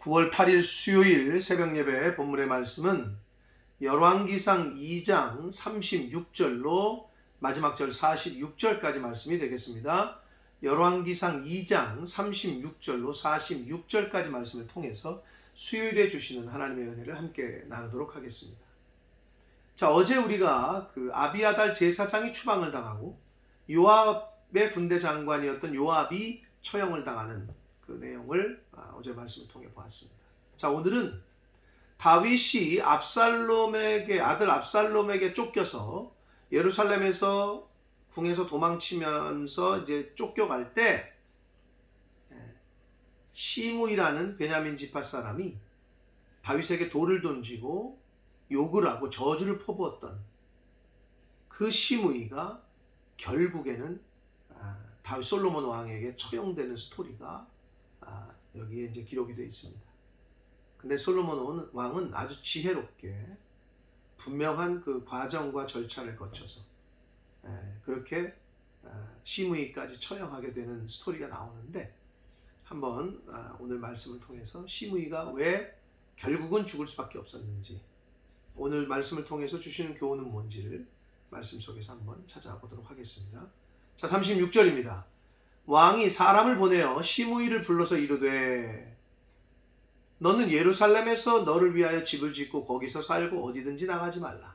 9월 8일 수요일 새벽 예배 본문의 말씀은 열왕기상 2장 36절로 마지막 절 46절까지 말씀이 되겠습니다. 열왕기상 2장 36절로 46절까지 말씀을 통해서 수요일에 주시는 하나님의 은혜를 함께 나누도록 하겠습니다. 자, 어제 우리가 그 아비아달 제사장이 추방을 당하고 요압의 군대 장관이었던 요압이 처형을 당하는 그 내용을 어제 말씀을 통해 보았습니다. 자, 오늘은 다윗이 아들 압살롬에게 쫓겨서 예루살렘에서 궁에서 도망치면서 이제 쫓겨갈 때 시므이라는 베냐민 지파 사람이 다윗에게 돌을 던지고 욕을 하고 저주를 퍼부었던 그 시므이가 결국에는 다윗 솔로몬 왕에게 처형되는 스토리가 여기에 이제 기록이 되어 있습니다. 근데 솔로몬 왕은 아주 지혜롭게 분명한 그 과정과 절차를 거쳐서 그렇게 시므이까지 처형하게 되는 스토리가 나오는데, 한번 오늘 말씀을 통해서 시므이가 왜 결국은 죽을 수밖에 없었는지, 오늘 말씀을 통해서 주시는 교훈은 뭔지를 말씀 속에서 한번 찾아보도록 하겠습니다. 자, 36절입니다. 왕이 사람을 보내어 시므이를 불러서 이르되 너는 예루살렘에서 너를 위하여 집을 짓고 거기서 살고 어디든지 나가지 말라.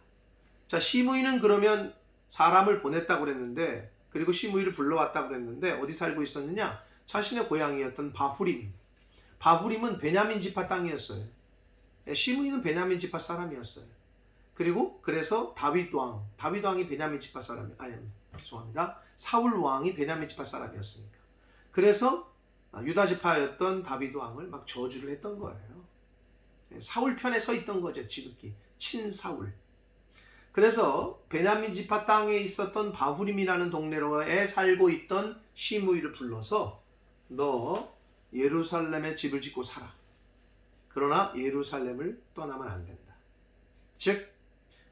자, 시므이는 그러면 사람을 보냈다고 그랬는데, 그리고 시므이를 불러왔다고 그랬는데 어디 살고 있었느냐? 자신의 고향이었던 바후림. 바후림은 베냐민 지파 땅이었어요. 시므이는 베냐민 지파 사람이었어요. 그리고 그래서 다윗 왕이 베냐민 지파 사람이 사울 왕이 베냐민 지파 사람이었으니까. 그래서 유다 지파였던 다윗 왕을 막 저주를 했던 거예요. 사울 편에 서 있던 거죠, 지극히 친사울. 그래서 베냐민 지파 땅에 있었던 바후림이라는 동네로에 살고 있던 시므이를 불러서 너 예루살렘에 집을 짓고 살아. 그러나 예루살렘을 떠나면 안 된다. 즉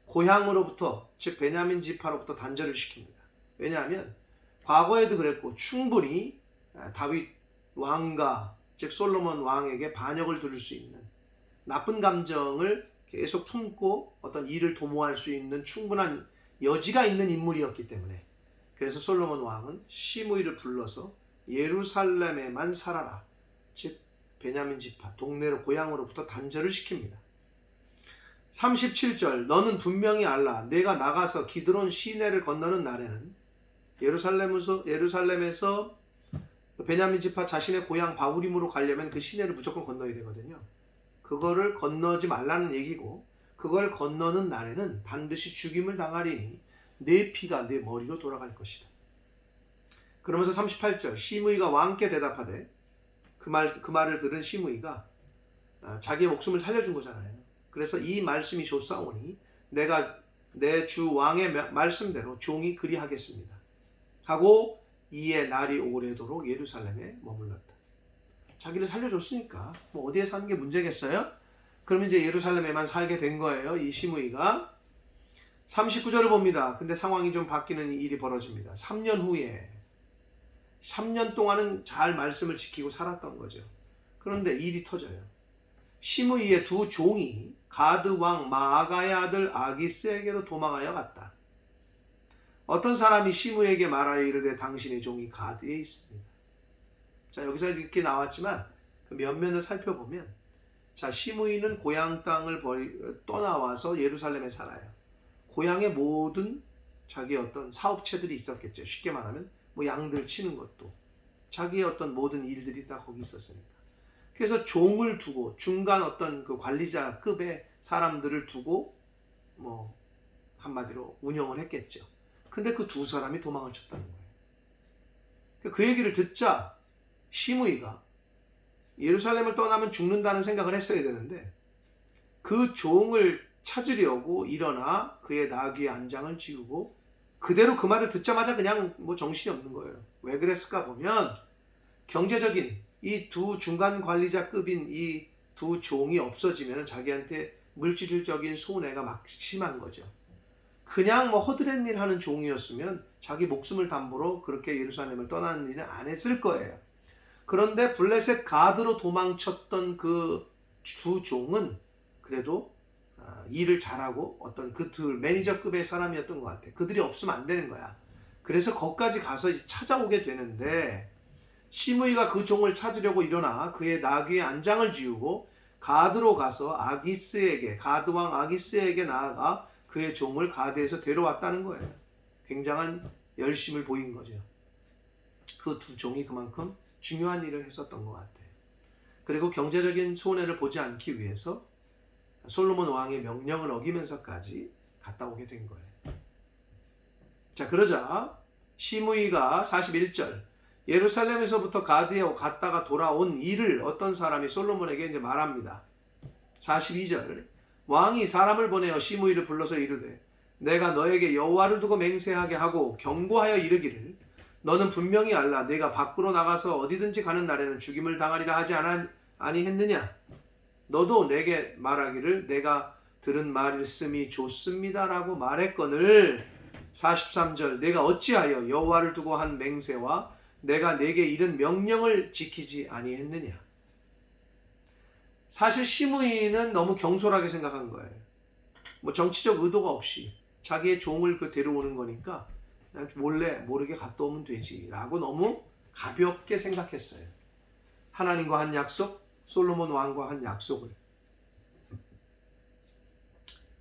고향으로부터, 즉 베냐민 지파로부터 단절을 시킵니다. 왜냐하면 과거에도 그랬고 충분히 다윗 왕과 즉 솔로몬 왕에게 반역을 들을 수 있는, 나쁜 감정을 계속 품고 어떤 일을 도모할 수 있는 충분한 여지가 있는 인물이었기 때문에, 그래서 솔로몬 왕은 시므이를 불러서 예루살렘에만 살아라, 즉 베냐민 지파 동네로 고향으로부터 단절을 시킵니다. 37절 너는 분명히 알라. 내가 나가서 기드론 시내를 건너는 날에는 예루살렘에서 베냐민 지파 자신의 고향 바후림으로 가려면 그 시내를 무조건 건너야 되거든요. 그거를 건너지 말라는 얘기고, 그걸 건너는 날에는 반드시 죽임을 당하리니 내 피가 내 머리로 돌아갈 것이다. 그러면서 38절 시므이가 왕께 대답하되, 그 말을 들은 시므이가 자기의 목숨을 살려준 거잖아요. 그래서 이 말씀이 좋사오니 내가 내 주 왕의 말씀대로 종이 그리하겠습니다 하고 이에 날이 오래도록 예루살렘에 머물렀다. 자기를 살려줬으니까 뭐 어디에 사는 게 문제겠어요? 그러면 이제 예루살렘에만 살게 된 거예요, 이 시므이가. 39절을 봅니다. 근데 상황이 좀 바뀌는 일이 벌어집니다. 3년 후에, 3년 동안은 잘 말씀을 지키고 살았던 거죠. 그런데 일이 터져요. 시므이의 두 종이 가드 왕 마아가의 아들 아기스에게로 도망하여 갔다. 어떤 사람이 시므이에게 말하여 이르되 당신의 종이 가드에 있습니다. 자, 여기서 이렇게 나왔지만 그 면면을 살펴보면, 자, 시므이는 고향 땅을 떠나와서 예루살렘에 살아요. 고향에 모든 자기의 어떤 사업체들이 있었겠죠. 쉽게 말하면 뭐 양들 치는 것도, 자기의 어떤 모든 일들이 다 거기 있었으니까. 그래서 종을 두고, 중간 어떤 그 관리자급의 사람들을 두고 뭐 한마디로 운영을 했겠죠. 근데 그 두 사람이 도망을 쳤다는 거예요. 그 얘기를 듣자 시므이가 예루살렘을 떠나면 죽는다는 생각을 했어야 되는데, 그 종을 찾으려고 일어나 그의 나귀의 안장을 지우고 그대로 그 말을 듣자마자 그냥 뭐 정신이 없는 거예요. 왜 그랬을까 보면, 경제적인 이 두 중간 관리자급인 이 두 종이 없어지면 자기한테 물질적인 손해가 막심한 거죠. 그냥 뭐 허드렛 일 하는 종이었으면 자기 목숨을 담보로 그렇게 예루살렘을 떠나는 일은 안 했을 거예요. 그런데 블레셋 가드로 도망쳤던 그 두 종은 그래도 일을 잘하고 어떤 그 매니저급의 사람이었던 것 같아. 그들이 없으면 안 되는 거야. 그래서 거기까지 가서 찾아오게 되는데 시므이가 그 종을 찾으려고 일어나 그의 나귀의 안장을 지우고 가드로 가서 가드왕 아기스에게 나아가 그의 종을 가드에서 데려왔다는 거예요. 굉장한 열심을 보인 거죠. 그 두 종이 그만큼 중요한 일을 했었던 것 같아요. 그리고 경제적인 손해를 보지 않기 위해서 솔로몬 왕의 명령을 어기면서까지 갔다 오게 된 거예요. 자, 그러자 시므이가 41절 예루살렘에서부터 가드에 갔다가 돌아온 일을 어떤 사람이 솔로몬에게 이제 말합니다. 42절 왕이 사람을 보내어 시므이를 불러서 이르되 내가 너에게 여호와를 두고 맹세하게 하고 경고하여 이르기를 너는 분명히 알라 내가 밖으로 나가서 어디든지 가는 날에는 죽임을 당하리라 하지 아니했느냐. 너도 내게 말하기를 내가 들은 말씀이 좋습니다라고 말했거늘. 43절 내가 어찌하여 여호와를 두고 한 맹세와 내가 내게 이른 명령을 지키지 아니했느냐. 사실 시므이는 너무 경솔하게 생각한 거예요. 뭐 정치적 의도가 없이 자기의 종을 데려오는 거니까 그냥 몰래 모르게 갔다 오면 되지 라고 너무 가볍게 생각했어요. 하나님과 한 약속, 솔로몬 왕과 한 약속을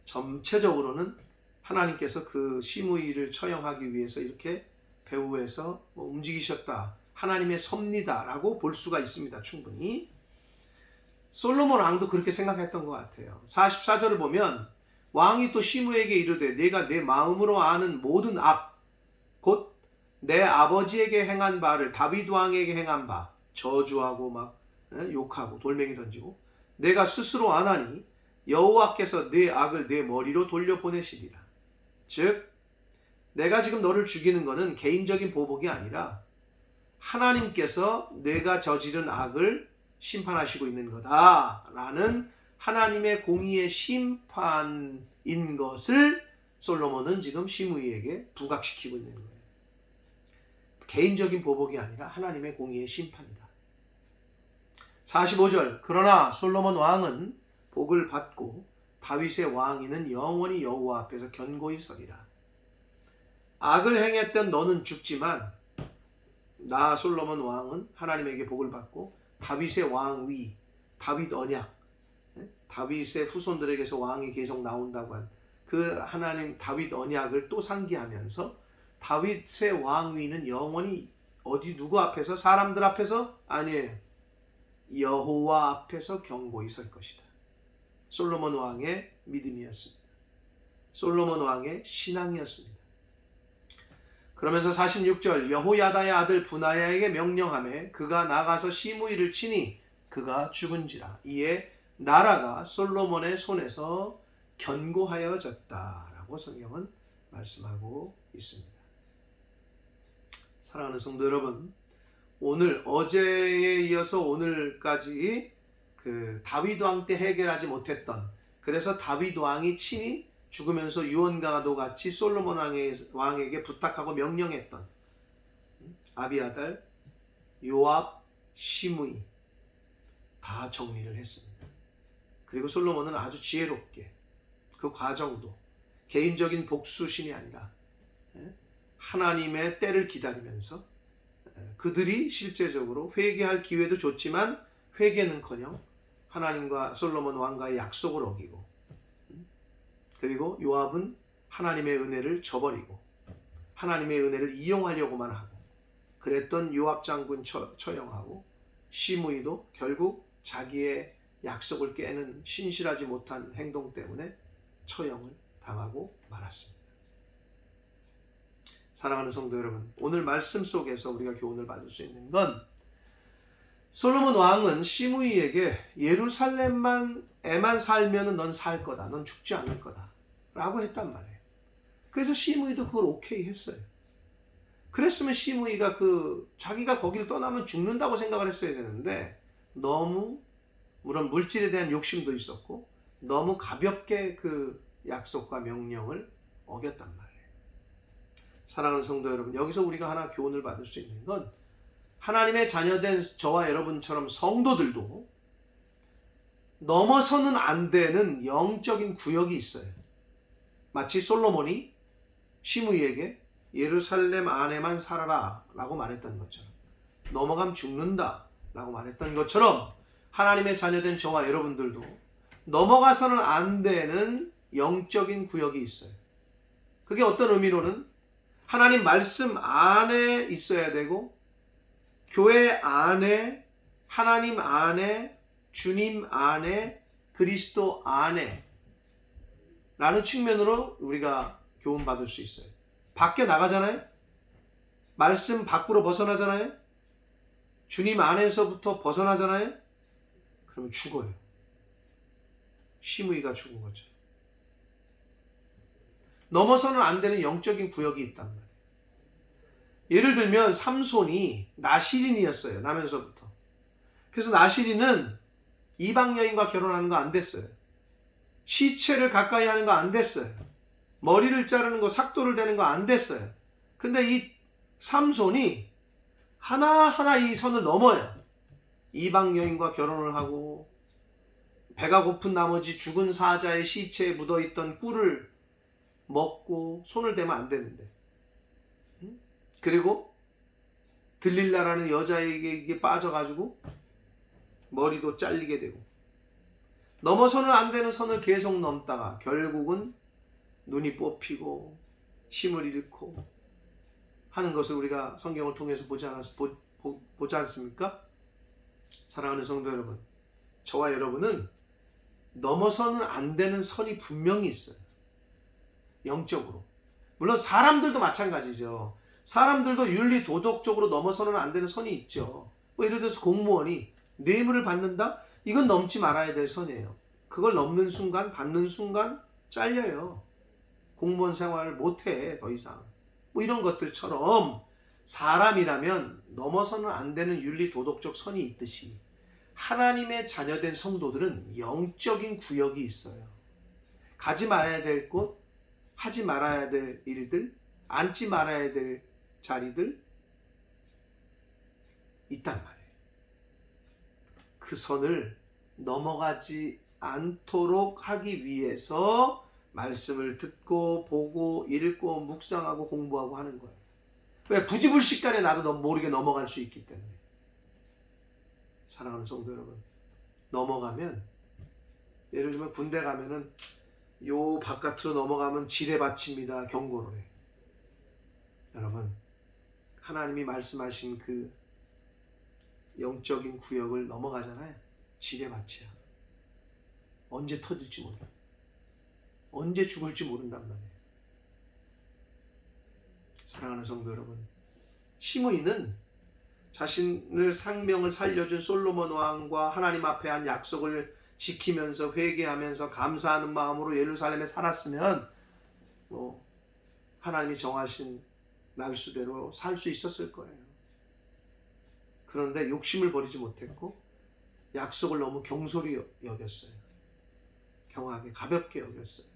전체적으로는 하나님께서 그 시므이를 처형하기 위해서 이렇게 배후에서 움직이셨다. 하나님의 섭니다 라고 볼 수가 있습니다. 충분히. 솔로몬 왕도 그렇게 생각했던 것 같아요. 44절을 보면 왕이 또 시므에게 이르되 내가 내 마음으로 아는 모든 악 곧 내 아버지에게 행한 바를 다윗 왕에게 행한 바 저주하고 막 욕하고 돌멩이 던지고 내가 스스로 아나니 여호와께서 내 악을 내 머리로 돌려보내시리라. 즉 내가 지금 너를 죽이는 것은 개인적인 보복이 아니라 하나님께서 내가 저지른 악을 심판하시고 있는 거다라는 하나님의 공의의 심판인 것을 솔로몬은 지금 시므이에게 부각시키고 있는 거예요. 개인적인 보복이 아니라 하나님의 공의의 심판이다. 45절 그러나 솔로몬 왕은 복을 받고 다윗의 왕위는 영원히 여호와 앞에서 견고히 서리라. 악을 행했던 너는 죽지만 나 솔로몬 왕은 하나님에게 복을 받고 다윗의 왕위, 다윗 언약, 다윗의 후손들에게서 왕이 계속 나온다고 한 그 하나님 다윗 언약을 또 상기하면서 다윗의 왕위는 영원히 어디 누구 앞에서? 사람들 앞에서? 아니에요. 여호와 앞에서 견고히 설 것이다. 솔로몬 왕의 믿음이었습니다. 솔로몬 왕의 신앙이었습니다. 그러면서 46절 여호야다의 아들 분하야에게 명령하매 그가 나가서 시므이를 치니 그가 죽은지라. 이에 나라가 솔로몬의 손에서 견고하여졌다라고 성경은 말씀하고 있습니다. 사랑하는 성도 여러분, 오늘 어제에 이어서 오늘까지 그 다윗 왕 때 해결하지 못했던, 그래서 다윗 왕이 친히 죽으면서 유언가도 같이 솔로몬 왕에게 부탁하고 명령했던 아비아달, 요압, 시므이 다 정리를 했습니다. 그리고 솔로몬은 아주 지혜롭게 그 과정도 개인적인 복수심이 아니라 하나님의 때를 기다리면서 그들이 실제적으로 회개할 기회도 줬지만 회개는커녕 하나님과 솔로몬 왕과의 약속을 어기고, 그리고 요압은 하나님의 은혜를 저버리고 하나님의 은혜를 이용하려고만 하고 그랬던 요압 장군 처형하고, 시므이도 결국 자기의 약속을 깨는 신실하지 못한 행동 때문에 처형을 당하고 말았습니다. 사랑하는 성도 여러분, 오늘 말씀 속에서 우리가 교훈을 받을 수 있는 건 솔로몬 왕은 시므이에게 예루살렘에만 살면 넌 살 거다, 넌 죽지 않을 거다 라고 했단 말이에요. 그래서 시므이도 그걸 오케이 했어요. 그랬으면 시므이가 자기가 거기를 떠나면 죽는다고 생각을 했어야 되는데 너무, 물론 물질에 대한 욕심도 있었고 너무 가볍게 그 약속과 명령을 어겼단 말이에요. 사랑하는 성도 여러분, 여기서 우리가 하나 교훈을 받을 수 있는 건 하나님의 자녀된 저와 여러분처럼 성도들도 넘어서는 안 되는 영적인 구역이 있어요. 마치 솔로몬이 시므이에게 예루살렘 안에만 살아라 라고 말했던 것처럼, 넘어가면 죽는다 라고 말했던 것처럼, 하나님의 자녀된 저와 여러분들도 넘어가서는 안 되는 영적인 구역이 있어요. 그게 어떤 의미로는 하나님 말씀 안에 있어야 되고, 교회 안에, 하나님 안에, 주님 안에, 그리스도 안에 라는 측면으로 우리가 교훈받을 수 있어요. 밖에 나가잖아요. 말씀 밖으로 벗어나잖아요. 주님 안에서부터 벗어나잖아요. 그러면 죽어요. 시므이가 죽은 거죠. 넘어서는 안 되는 영적인 구역이 있단 말이에요. 예를 들면 삼손이 나시린이었어요. 나면서부터. 그래서 나시린은 이방 여인과 결혼하는 거 안 됐어요. 시체를 가까이 하는 거 안 됐어요. 머리를 자르는 거, 삭도를 대는 거 안 됐어요. 근데 이 삼손이 하나하나 이 선을 넘어요. 이방 여인과 결혼을 하고, 배가 고픈 나머지 죽은 사자의 시체에 묻어있던 꿀을 먹고, 손을 대면 안 되는데, 그리고 들릴라라는 여자에게 이게 빠져가지고 머리도 잘리게 되고, 넘어서는 안 되는 선을 계속 넘다가 결국은 눈이 뽑히고 힘을 잃고 하는 것을 우리가 성경을 통해서 보지 않습니까? 사랑하는 성도 여러분, 저와 여러분은 넘어서는 안 되는 선이 분명히 있어요. 영적으로. 물론 사람들도 마찬가지죠. 사람들도 윤리 도덕적으로 넘어서는 안 되는 선이 있죠. 뭐 예를 들어서 공무원이 뇌물을 받는다? 이건 넘지 말아야 될 선이에요. 그걸 넘는 순간, 받는 순간 잘려요. 공무원 생활을 못해, 더 이상. 뭐 이런 것들처럼 사람이라면 넘어서는 안 되는 윤리 도덕적 선이 있듯이, 하나님의 자녀된 성도들은 영적인 구역이 있어요. 가지 말아야 될 곳, 하지 말아야 될 일들, 앉지 말아야 될 자리들 있단 말이에요. 그 선을 넘어가지 않도록 하기 위해서 말씀을 듣고 보고 읽고 묵상하고 공부하고 하는 거예요. 왜? 부지불식간에 나도 모르게 넘어갈 수 있기 때문에. 사랑하는 성도 여러분, 넘어가면, 예를 들면 군대 가면은 요 바깥으로 넘어가면 지뢰밭입니다 경고를 해. 여러분, 하나님이 말씀하신 그 영적인 구역을 넘어가잖아요. 지뢰밭이야. 언제 터질지 몰라. 언제 죽을지 모른단 말이에요. 사랑하는 성도 여러분, 시므이는 자신을 생명을 살려준 솔로몬 왕과 하나님 앞에 한 약속을 지키면서 회개하면서 감사하는 마음으로 예루살렘에 살았으면 하나님이 정하신 날수대로 살 수 있었을 거예요. 그런데 욕심을 버리지 못했고 약속을 너무 경솔히 여겼어요. 경하게 가볍게 여겼어요.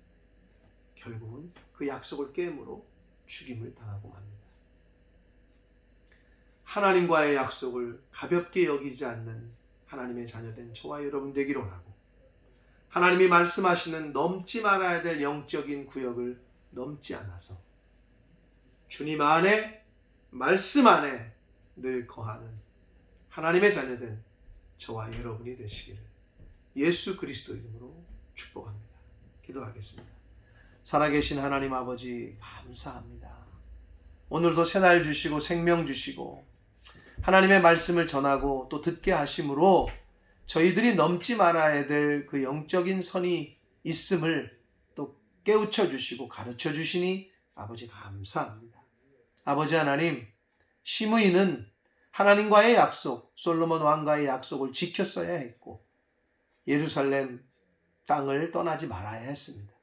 결국은 그 약속을 깨므로 죽임을 당하고 맙니다. 하나님과의 약속을 가볍게 여기지 않는 하나님의 자녀된 저와 여러분 되기를 원하고, 하나님이 말씀하시는 넘지 말아야 될 영적인 구역을 넘지 않아서 주님 안에, 말씀 안에 늘 거하는 하나님의 자녀된 저와 여러분이 되시기를 예수 그리스도 이름으로 축복합니다. 기도하겠습니다. 살아계신 하나님 아버지, 감사합니다. 오늘도 새날 주시고 생명 주시고 하나님의 말씀을 전하고 또 듣게 하심으로 저희들이 넘지 말아야 될 그 영적인 선이 있음을 또 깨우쳐 주시고 가르쳐 주시니 아버지 감사합니다. 아버지 하나님, 시므이는 하나님과의 약속, 솔로몬 왕과의 약속을 지켰어야 했고 예루살렘 땅을 떠나지 말아야 했습니다.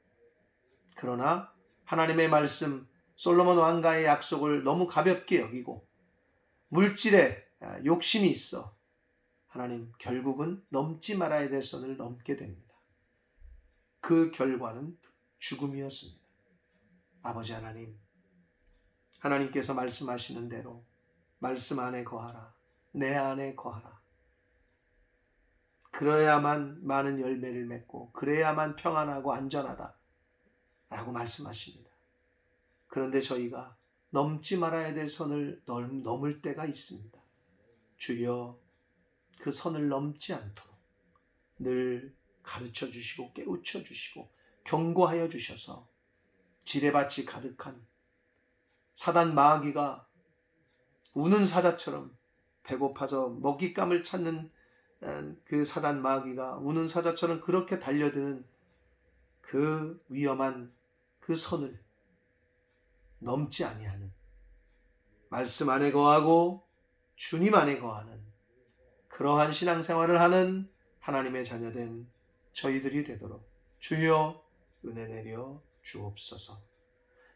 그러나 하나님의 말씀, 솔로몬 왕과의 약속을 너무 가볍게 여기고 물질에 욕심이 있어 하나님 결국은 넘지 말아야 될 선을 넘게 됩니다. 그 결과는 죽음이었습니다. 아버지 하나님, 하나님께서 말씀하시는 대로 말씀 안에 거하라, 내 안에 거하라. 그래야만 많은 열매를 맺고 그래야만 평안하고 안전하다 라고 말씀하십니다. 그런데 저희가 넘지 말아야 될 선을 넘을 때가 있습니다. 주여, 그 선을 넘지 않도록 늘 가르쳐 주시고 깨우쳐 주시고 경고하여 주셔서 지뢰밭이 가득한 사단 마귀가 우는 사자처럼 배고파서 먹잇감을 찾는 그 사단 마귀가 우는 사자처럼 그렇게 달려드는 그 위험한 그 선을 넘지 아니하는, 말씀 안에 거하고 주님 안에 거하는 그러한 신앙생활을 하는 하나님의 자녀된 저희들이 되도록 주여 은혜 내려 주옵소서.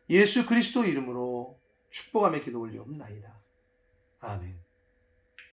예수 그리스도 이름으로 축복하며 기도 올리옵나이다. 아멘.